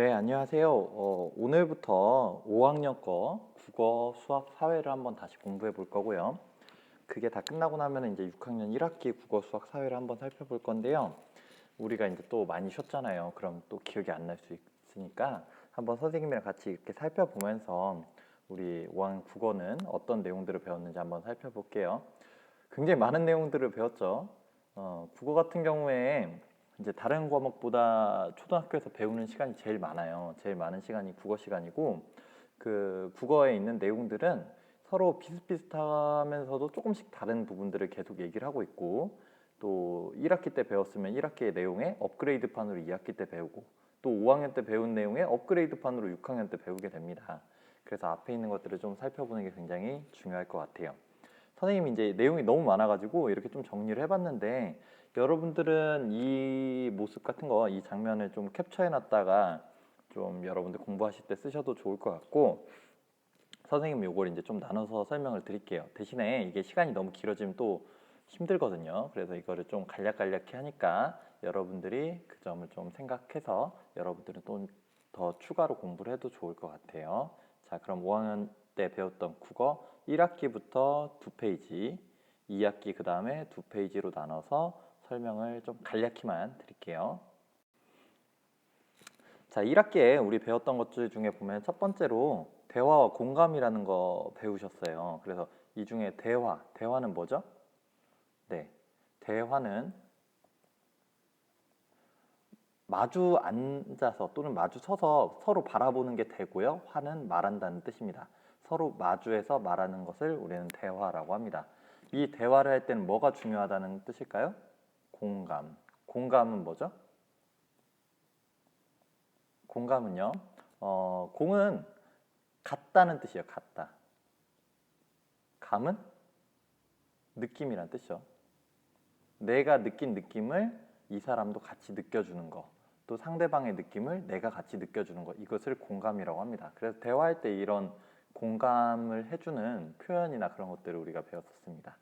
네, 안녕하세요. 오늘부터 5학년 거 국어, 수학, 사회를 한번 다시 공부해 볼 거고요. 그게 다 끝나고 나면 이제 6학년 1학기 국어, 수학, 사회를 한번 살펴볼 건데요. 우리가 이제 또 많이 쉬었잖아요. 그럼 또 기억이 안 날 수 있으니까 한번 선생님이랑 같이 이렇게 살펴보면서 우리 5학년 국어는 어떤 내용들을 배웠는지 한번 살펴볼게요. 굉장히 많은 내용들을 배웠죠. 국어 같은 경우에 이제 다른 과목보다 초등학교에서 배우는 시간이 제일 많아요. 제일 많은 시간이 국어 시간이고 그 국어에 있는 내용들은 서로 비슷비슷하면서도 조금씩 다른 부분들을 계속 얘기를 하고 있고 또 1학기 때 배웠으면 1학기의 내용에 업그레이드판으로 2학기 때 배우고 또 5학년 때 배운 내용에 업그레이드판으로 6학년 때 배우게 됩니다. 그래서 앞에 있는 것들을 좀 살펴보는 게 굉장히 중요할 것 같아요. 선생님이 이제 내용이 너무 많아가지고 이렇게 좀 정리를 해봤는데 여러분들은 이 모습 같은 거, 이 장면을 좀 캡처해놨다가 좀 여러분들 공부하실 때 쓰셔도 좋을 것 같고 선생님 요걸 이제 좀 나눠서 설명을 드릴게요. 대신에 이게 시간이 너무 길어지면 또 힘들거든요. 그래서 이거를 좀 간략간략히 하니까 여러분들이 그 점을 좀 생각해서 여러분들은 또 더 추가로 공부를 해도 좋을 것 같아요. 자, 그럼 5학년 때 배웠던 국어 1학기부터 2페이지, 2학기 그 다음에 2페이지로 나눠서 설명을 좀 간략히만 드릴게요. 자, 1학기에 우리 배웠던 것들 중에 보면 첫 번째로 대화와 공감이라는 거 배우셨어요. 그래서 이 중에 대화는 뭐죠? 네, 대화는 마주 앉아서 또는 마주 서서 서로 바라보는 게 대고요. 화는 말한다는 뜻입니다. 서로 마주해서 말하는 것을 우리는 대화라고 합니다. 이 대화를 할 때는 뭐가 중요하다는 뜻일까요? 공감. 공감은 뭐죠? 공감은요. 공은 같다는 뜻이에요. 같다. 감은 느낌이란 뜻이죠. 내가 느낀 느낌을 이 사람도 같이 느껴주는 거. 또 상대방의 느낌을 내가 같이 느껴주는 거. 이것을 공감이라고 합니다. 그래서 대화할 때 이런 공감을 해주는 표현이나 그런 것들을 우리가 배웠었습니다.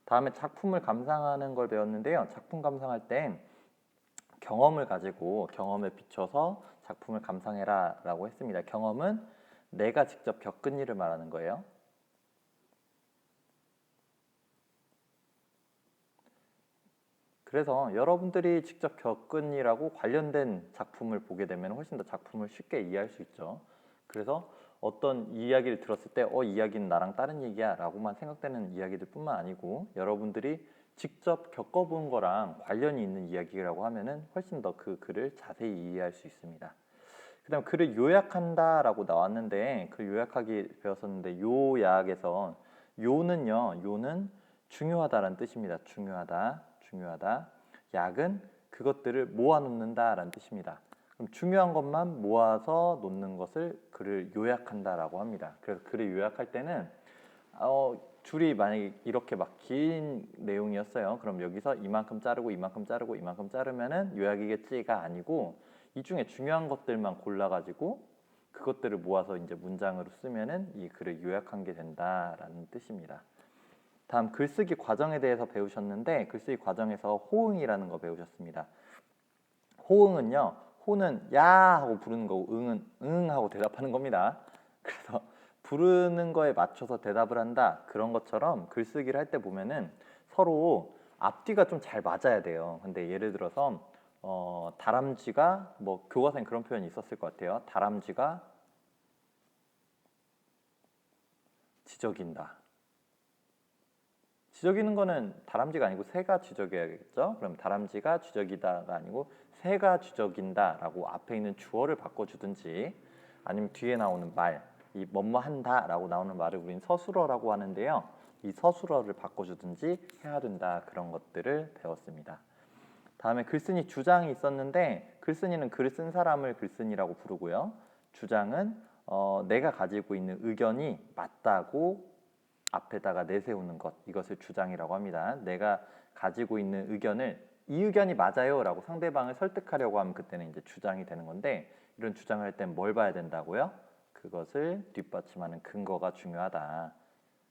다음에 작품을 감상하는 걸 배웠는데요. 작품 감상할 때 경험을 가지고 경험에 비춰서 작품을 감상해라 라고 했습니다. 경험은 내가 직접 겪은 일을 말하는 거예요. 그래서 여러분들이 직접 겪은 일하고 관련된 작품을 보게 되면 훨씬 더 작품을 쉽게 이해할 수 있죠. 그래서 어떤 이야기를 들었을 때 이 이야기는 나랑 다른 얘기야 라고만 생각되는 이야기들 뿐만 아니고 여러분들이 직접 겪어본 거랑 관련이 있는 이야기라고 하면은 훨씬 더 그 글을 자세히 이해할 수 있습니다. 그 다음 글을 요약한다 라고 나왔는데 그 요약하기 배웠었는데 요약에서 요는 중요하다라는 뜻입니다. 중요하다. 약은 그것들을 모아놓는다라는 뜻입니다. 그럼 중요한 것만 모아서 놓는 것을 글을 요약한다라고 합니다. 그래서 글을 요약할 때는 줄이 만약에 이렇게 막 긴 내용이었어요. 그럼 여기서 이만큼 자르고 이만큼 자르고 이만큼 자르면은 요약이겠지가 아니고 이 중에 중요한 것들만 골라가지고 그것들을 모아서 이제 문장으로 쓰면은 이 글을 요약한 게 된다라는 뜻입니다. 다음 글쓰기 과정에 대해서 배우셨는데 글쓰기 과정에서 호응이라는 거 배우셨습니다. 호응은요. 호는 야 하고 부르는 거고 응은 응 하고 대답하는 겁니다. 그래서 부르는 거에 맞춰서 대답을 한다. 그런 것처럼 글쓰기를 할 때 보면은 서로 앞뒤가 좀 잘 맞아야 돼요. 근데 예를 들어서 다람쥐가 뭐 교과서에 그런 표현이 있었을 것 같아요. 다람쥐가 지저귀인다. 지저귀는 거는 다람쥐가 아니고 새가 지저귀야겠죠? 그럼 다람쥐가 지저귀다가 아니고 새가 지저귀다라고 앞에 있는 주어를 바꿔주든지 아니면 뒤에 나오는 말, 이 뭐뭐 한다라고 나오는 말을 우리는 서술어라고 하는데요. 이 서술어를 바꿔주든지 해야 된다 그런 것들을 배웠습니다. 다음에 글쓴이 주장이 있었는데 글쓴이는 글을 쓴 사람을 글쓴이라고 부르고요. 주장은 내가 가지고 있는 의견이 맞다고 앞에다가 내세우는 것, 이것을 주장이라고 합니다. 내가 가지고 있는 의견을 이 의견이 맞아요 라고 상대방을 설득하려고 하면 그때는 이제 주장이 되는 건데 이런 주장을 할 땐 뭘 봐야 된다고요? 그것을 뒷받침하는 근거가 중요하다.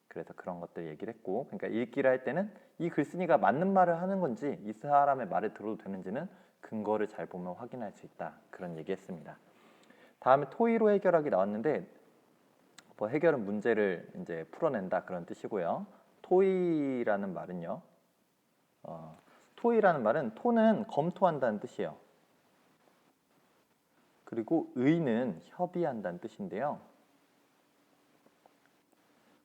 그래서 그런 것들 얘기를 했고 그러니까 읽기를 할 때는 이 글쓴이가 맞는 말을 하는 건지 이 사람의 말을 들어도 되는지는 근거를 잘 보면 확인할 수 있다. 그런 얘기했습니다. 다음에 토의로 해결하기 나왔는데 뭐 해결은 문제를 이제 풀어낸다 그런 뜻이고요. 토의라는 말은요. 토의라는 말은 토는 검토한다는 뜻이에요. 그리고 의는 협의한다는 뜻인데요.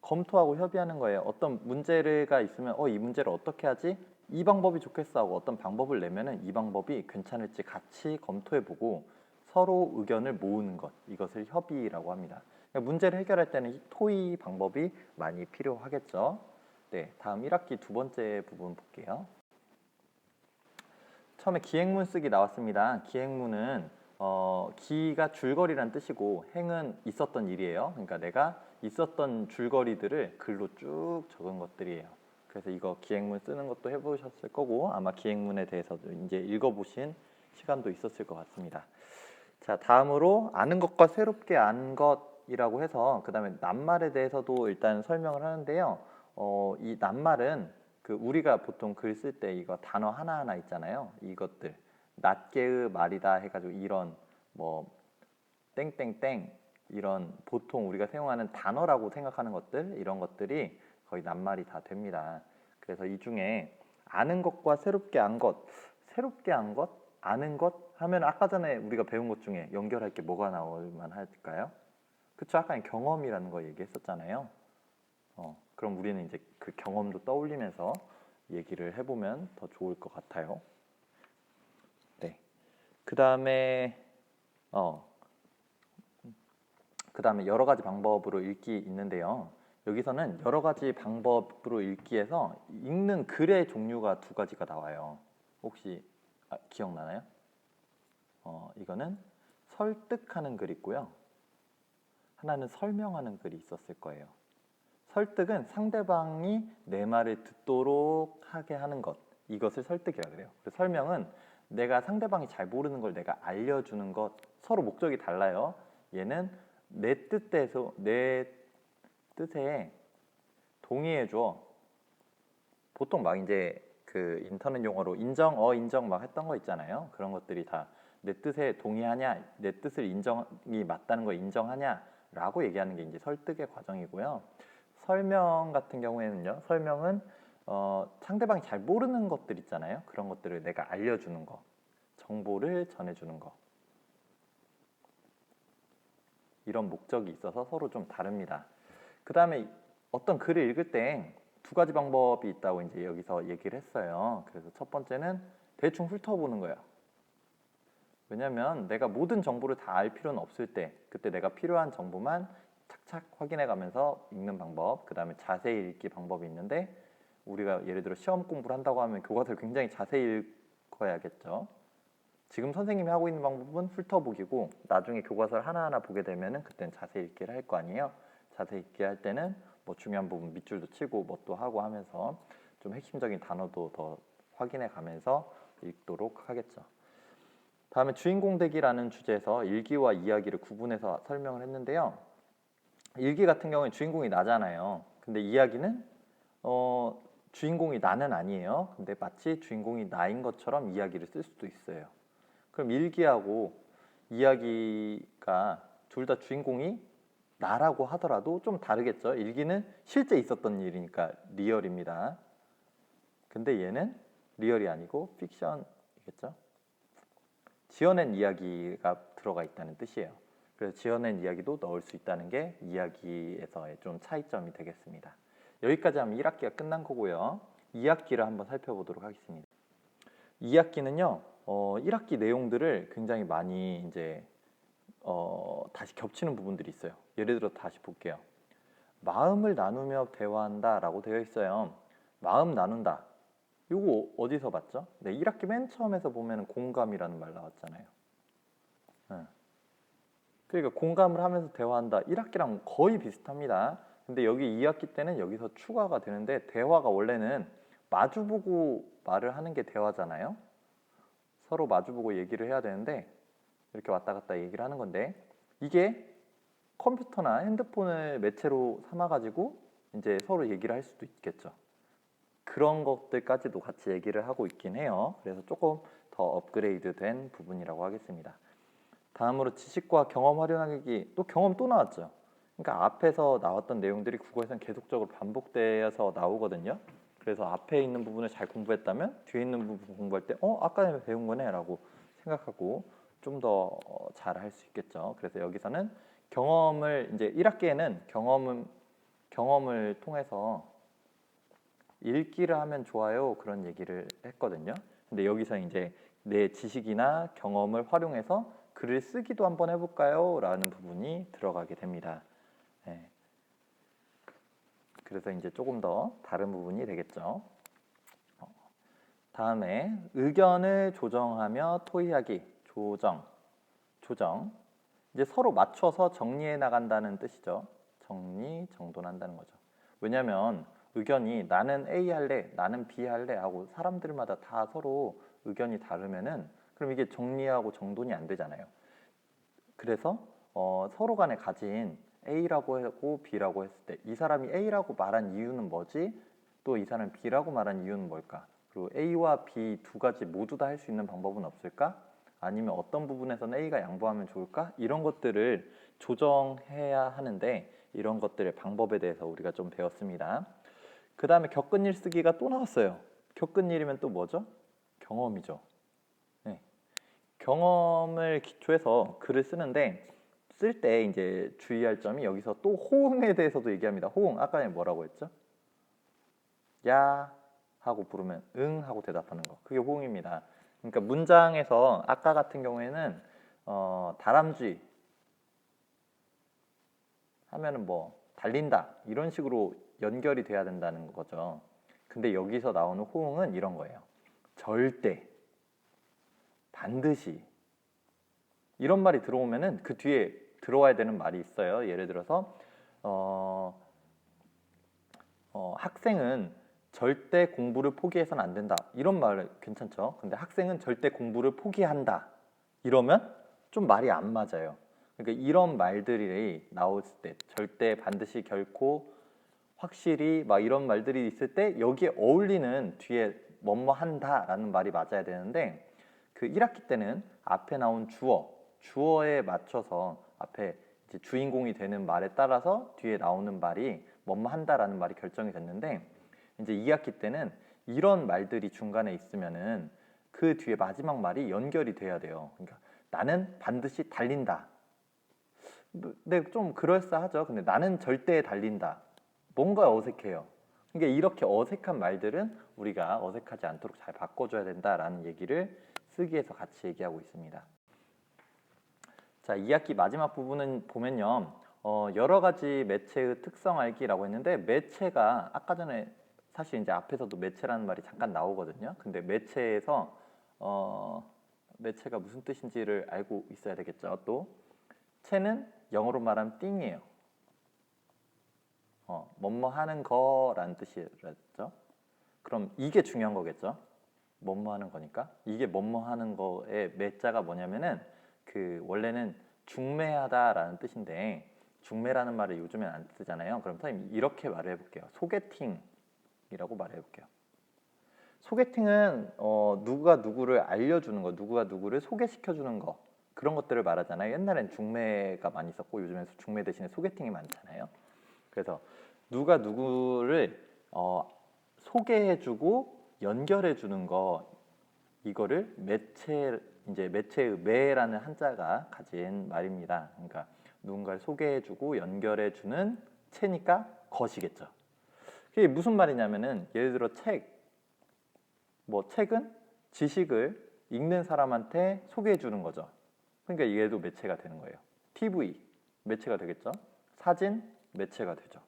검토하고 협의하는 거예요. 어떤 문제가 있으면 이 문제를 어떻게 하지? 이 방법이 좋겠어 하고 어떤 방법을 내면은 이 방법이 괜찮을지 같이 검토해보고 서로 의견을 모으는 것, 이것을 협의라고 합니다. 그러니까 문제를 해결할 때는 이 토의 방법이 많이 필요하겠죠. 네, 다음 1학기 두 번째 부분 볼게요. 처음에 기행문 쓰기 나왔습니다. 기행문은 기가 줄거리란 뜻이고 행은 있었던 일이에요. 그러니까 내가 있었던 줄거리들을 글로 쭉 적은 것들이에요. 그래서 이거 기행문 쓰는 것도 해보셨을 거고 아마 기행문에 대해서도 이제 읽어보신 시간도 있었을 것 같습니다. 자, 다음으로 아는 것과 새롭게 안 것이라고 해서 그 다음에 낱말에 대해서도 일단 설명을 하는데요. 이 낱말은 그 우리가 보통 글 쓸 때 이거 단어 하나하나 있잖아요. 이것들 낱개의 말이다 해가지고 이런 뭐 땡땡땡 이런 보통 우리가 사용하는 단어라고 생각하는 것들 이런 것들이 거의 낱말이 다 됩니다. 그래서 이 중에 아는 것과 새롭게 안 것, 새롭게 안 것, 아는 것 하면 아까 전에 우리가 배운 것 중에 연결할 게 뭐가 나올 만할까요? 그쵸? 아까 경험이라는 거 얘기했었잖아요. 그럼 우리는 이제 그 경험도 떠올리면서 얘기를 해보면 더 좋을 것 같아요. 네. 그 다음에 여러 가지 방법으로 읽기 있는데요. 여기서는 여러 가지 방법으로 읽기에서 읽는 글의 종류가 두 가지가 나와요. 혹시 기억나나요? 이거는 설득하는 글이 있고요. 하나는 설명하는 글이 있었을 거예요. 설득은 상대방이 내 말을 듣도록 하게 하는 것, 이것을 설득이라 그래요. 설명은 내가 상대방이 잘 모르는 걸 내가 알려주는 것, 서로 목적이 달라요. 얘는 내 뜻에 동의해줘. 보통 막 이제 그 인터넷 용어로 인정 막 했던 거 있잖아요. 그런 것들이 다 내 뜻에 동의하냐, 내 뜻을 인정이 맞다는 걸 인정하냐라고 얘기하는 게 이제 설득의 과정이고요. 설명 같은 경우에는요. 설명은 상대방이 잘 모르는 것들 있잖아요. 그런 것들을 내가 알려주는 거, 정보를 전해주는 거. 이런 목적이 있어서 서로 좀 다릅니다. 그 다음에 어떤 글을 읽을 때 두 가지 방법이 있다고 이제 여기서 얘기를 했어요. 그래서 첫 번째는 대충 훑어보는 거예요. 왜냐면 내가 모든 정보를 다 알 필요는 없을 때 그때 내가 필요한 정보만 착착 확인해 가면서 읽는 방법, 그 다음에 자세히 읽기 방법이 있는데 우리가 예를 들어 시험 공부를 한다고 하면 교과서를 굉장히 자세히 읽어야겠죠. 지금 선생님이 하고 있는 방법은 훑어보기고 나중에 교과서를 하나하나 보게 되면은 그때는 자세히 읽기를 할 거 아니에요. 자세히 읽기 할 때는 뭐 중요한 부분 밑줄도 치고 뭣도 하고 하면서 좀 핵심적인 단어도 더 확인해 가면서 읽도록 하겠죠. 다음에 주인공 되기라는 주제에서 일기와 이야기를 구분해서 설명을 했는데요. 일기 같은 경우에 주인공이 나잖아요. 근데 이야기는 주인공이 나는 아니에요. 근데 마치 주인공이 나인 것처럼 이야기를 쓸 수도 있어요. 그럼 일기하고 이야기가 둘 다 주인공이 나라고 하더라도 좀 다르겠죠. 일기는 실제 있었던 일이니까 리얼입니다. 근데 얘는 리얼이 아니고 픽션이겠죠. 지어낸 이야기가 들어가 있다는 뜻이에요. 그래서 지어낸 이야기도 넣을 수 있다는 게 이야기에서의 좀 차이점이 되겠습니다. 여기까지 하면 1학기가 끝난 거고요. 2학기를 한번 살펴보도록 하겠습니다. 2학기는요. 1학기 내용들을 굉장히 많이 이제 다시 겹치는 부분들이 있어요. 예를 들어 다시 볼게요. 마음을 나누며 대화한다 라고 되어 있어요. 마음 나눈다. 이거 어디서 봤죠? 네, 1학기 맨 처음에서 보면 공감이라는 말 나왔잖아요. 그러니까 공감을 하면서 대화한다. 1학기랑 거의 비슷합니다. 근데 여기 2학기 때는 여기서 추가가 되는데 대화가 원래는 마주보고 말을 하는 게 대화잖아요. 서로 마주보고 얘기를 해야 되는데 이렇게 왔다 갔다 얘기를 하는 건데 이게 컴퓨터나 핸드폰을 매체로 삼아가지고 이제 서로 얘기를 할 수도 있겠죠. 그런 것들까지도 같이 얘기를 하고 있긴 해요. 그래서 조금 더 업그레이드 된 부분이라고 하겠습니다. 다음으로 지식과 경험 활용하기. 또 경험 또 나왔죠. 그러니까 앞에서 나왔던 내용들이 국어에서는 계속적으로 반복되어서 나오거든요. 그래서 앞에 있는 부분을 잘 공부했다면 뒤에 있는 부분 공부할 때 아까 배운 거네 라고 생각하고 좀 더 잘 할 수 있겠죠. 그래서 여기서는 경험을 이제 1학기에는 경험을 통해서 읽기를 하면 좋아요 그런 얘기를 했거든요. 근데 여기서 이제 내 지식이나 경험을 활용해서 글을 쓰기도 한번 해볼까요? 라는 부분이 들어가게 됩니다. 네. 그래서 이제 조금 더 다른 부분이 되겠죠. 다음에 의견을 조정하며 토의하기. 조정. 이제 서로 맞춰서 정리해 나간다는 뜻이죠. 정돈한다는 거죠. 왜냐하면 의견이 나는 A 할래, 나는 B 할래 하고 사람들마다 다 서로 의견이 다르면은 그럼 이게 정리하고 정돈이 안 되잖아요. 그래서 서로 간에 가진 A라고 하고 B라고 했을 때 이 사람이 A라고 말한 이유는 뭐지? 또 이 사람이 B라고 말한 이유는 뭘까? 그리고 A와 B 두 가지 모두 다 할 수 있는 방법은 없을까? 아니면 어떤 부분에서는 A가 양보하면 좋을까? 이런 것들을 조정해야 하는데 이런 것들의 방법에 대해서 우리가 좀 배웠습니다. 그 다음에 겪은 일 쓰기가 또 나왔어요. 겪은 일이면 또 뭐죠? 경험이죠. 네. 경험을 기초해서 글을 쓰는데 쓸 때 이제 주의할 점이 여기서 또 호응에 대해서도 얘기합니다. 호응 아까 뭐라고 했죠? 야 하고 부르면 응 하고 대답하는 거. 그게 호응입니다. 그러니까 문장에서 아까 같은 경우에는 다람쥐 하면은 뭐 달린다 이런 식으로 연결이 돼야 된다는 거죠. 근데 여기서 나오는 호응은 이런 거예요. 절대, 반드시 이런 말이 들어오면은 그 뒤에 들어와야 되는 말이 있어요. 예를 들어서 학생은 절대 공부를 포기해서는 안 된다. 이런 말 괜찮죠? 근데 학생은 절대 공부를 포기한다. 이러면 좀 말이 안 맞아요. 그러니까 이런 말들이 나올 때 절대, 반드시, 결코, 확실히 막 이런 말들이 있을 때 여기에 어울리는 뒤에 뭐뭐 한다라는 말이 맞아야 되는데 그 1학기 때는 앞에 나온 주어에 맞춰서 앞에 이제 주인공이 되는 말에 따라서 뒤에 나오는 말이 뭐뭐 한다라는 말이 결정이 됐는데 이제 2학기 때는 이런 말들이 중간에 있으면은 그 뒤에 마지막 말이 연결이 돼야 돼요. 그러니까 나는 반드시 달린다. 네, 좀 그럴싸하죠. 근데 나는 절대 달린다. 뭔가 어색해요. 그러니까 이렇게 어색한 말들은 우리가 어색하지 않도록 잘 바꿔줘야 된다라는 얘기를 쓰기에서 같이 얘기하고 있습니다. 자, 2학기 마지막 부분은 보면요. 여러 가지 매체의 특성 알기라고 했는데 매체가 아까 전에 사실 이제 앞에서도 매체라는 말이 잠깐 나오거든요. 근데 매체에서 매체가 무슨 뜻인지를 알고 있어야 되겠죠. 또 체는 영어로 말하면 띵이에요. 뭐뭐 하는 거라는 뜻이랬죠. 그럼 이게 중요한 거겠죠. 뭐뭐 하는 거니까. 이게 뭐뭐 하는 거의 매자가 뭐냐면은 그 원래는 중매하다라는 뜻인데 중매라는 말을 요즘엔 안 쓰잖아요. 그럼 선생님 이렇게 말을 해볼게요. 소개팅이라고 말해볼게요. 소개팅은 누가 누구를 알려주는 거, 누가 누구를 소개시켜주는 거 그런 것들을 말하잖아요. 옛날엔 중매가 많이 있었고 요즘엔 중매 대신에 소개팅이 많잖아요. 그래서 누가 누구를 소개해주고 연결해주는 거 이거를 매체의 매라는 한자가 가진 말입니다. 그러니까 누군가를 소개해주고 연결해주는 체니까 것이겠죠. 그게 무슨 말이냐면은 예를 들어 책은 지식을 읽는 사람한테 소개해주는 거죠. 그러니까 얘도 매체가 되는 거예요. TV 매체가 되겠죠. 사진 매체가 되죠.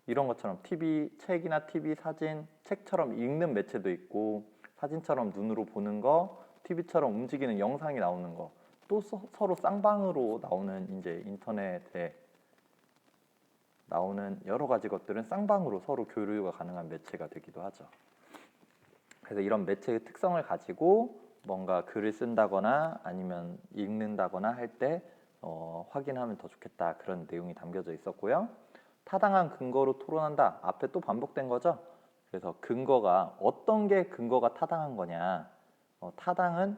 이런 것처럼 책이나 TV, 사진, 책처럼 읽는 매체도 있고 사진처럼 눈으로 보는 거, TV처럼 움직이는 영상이 나오는 거, 또 서로 쌍방으로 나오는 이제 인터넷에 나오는 여러 가지 것들은 쌍방으로 서로 교류가 가능한 매체가 되기도 하죠. 그래서 이런 매체의 특성을 가지고 뭔가 글을 쓴다거나 아니면 읽는다거나 할 때 확인하면 더 좋겠다 그런 내용이 담겨져 있었고요. 타당한 근거로 토론한다. 앞에 또 반복된 거죠. 그래서 근거가 어떤 게 근거가 타당한 거냐. 타당은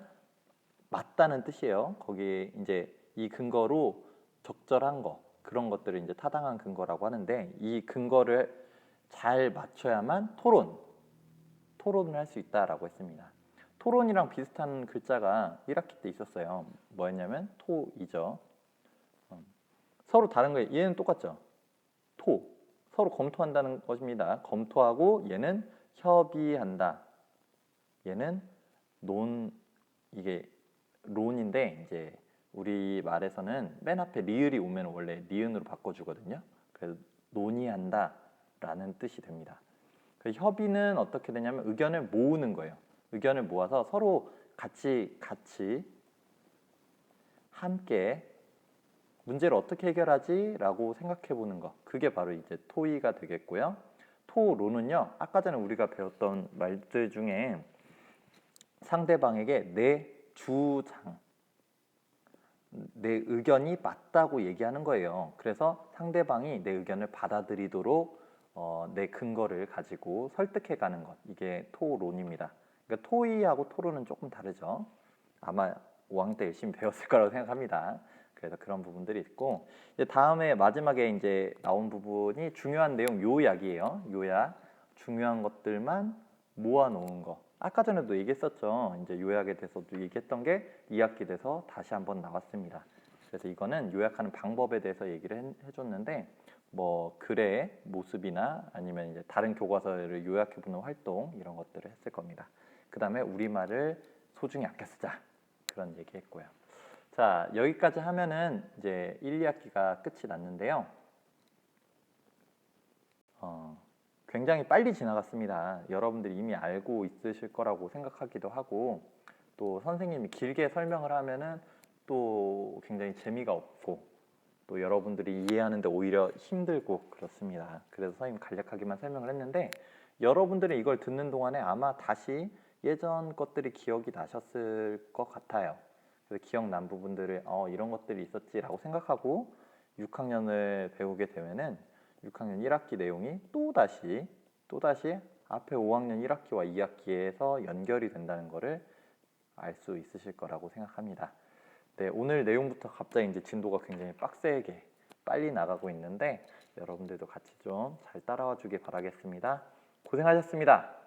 맞다는 뜻이에요. 거기 이제 이 근거로 적절한 거, 그런 것들을 이제 타당한 근거라고 하는데, 이 근거를 잘 맞춰야만 토론을 할 수 있다라고 했습니다. 토론이랑 비슷한 글자가 1학기 때 있었어요. 뭐였냐면 토이죠. 서로 다른 거예요. 얘는 똑같죠. 토. 서로 검토한다는 것입니다. 검토하고 얘는 협의한다. 얘는 이게 론인데 이제 우리 말에서는 맨 앞에 리을이 오면 원래 니은으로 바꿔주거든요. 그래서 논의한다라는 뜻이 됩니다. 그 협의는 어떻게 되냐면 의견을 모으는 거예요. 의견을 모아서 서로 같이 함께 문제를 어떻게 해결하지? 라고 생각해 보는 거. 그게 바로 이제 토의가 되겠고요. 토론은요, 아까 전에 우리가 배웠던 말들 중에 상대방에게 내 주장, 내 의견이 맞다고 얘기하는 거예요. 그래서 상대방이 내 의견을 받아들이도록 내 근거를 가지고 설득해 가는 것. 이게 토론입니다. 그러니까 토의하고 토론은 조금 다르죠. 아마 5학년 때 열심히 배웠을 거라고 생각합니다. 그래서 그런 부분들이 있고, 이제 다음에 마지막에 이제 나온 부분이 중요한 내용 요약이에요. 요약. 중요한 것들만 모아놓은 거. 아까 전에도 얘기했었죠. 이제 요약에 대해서도 얘기했던 게 2학기 돼서 다시 한번 나왔습니다. 그래서 이거는 요약하는 방법에 대해서 얘기를 해줬는데, 뭐 글의 모습이나 아니면 이제 다른 교과서를 요약해보는 활동 이런 것들을 했을 겁니다. 그 다음에 우리말을 소중히 아껴 쓰자, 그런 얘기했고요. 자, 여기까지 하면은 이제 1, 2학기가 끝이 났는데요. 굉장히 빨리 지나갔습니다. 여러분들이 이미 알고 있으실 거라고 생각하기도 하고, 또 선생님이 길게 설명을 하면은 또 굉장히 재미가 없고, 또 여러분들이 이해하는데 오히려 힘들고 그렇습니다. 그래서 선생님 간략하게만 설명을 했는데, 여러분들이 이걸 듣는 동안에 아마 다시 예전 것들이 기억이 나셨을 것 같아요. 그래서 기억난 부분들을 이런 것들이 있었지라고 생각하고 6학년을 배우게 되면은 6학년 1학기 내용이 또다시 앞에 5학년 1학기와 2학기에서 연결이 된다는 것을 알 수 있으실 거라고 생각합니다. 네, 오늘 내용부터 갑자기 이제 진도가 굉장히 빡세게 빨리 나가고 있는데 여러분들도 같이 좀 잘 따라와 주길 바라겠습니다. 고생하셨습니다.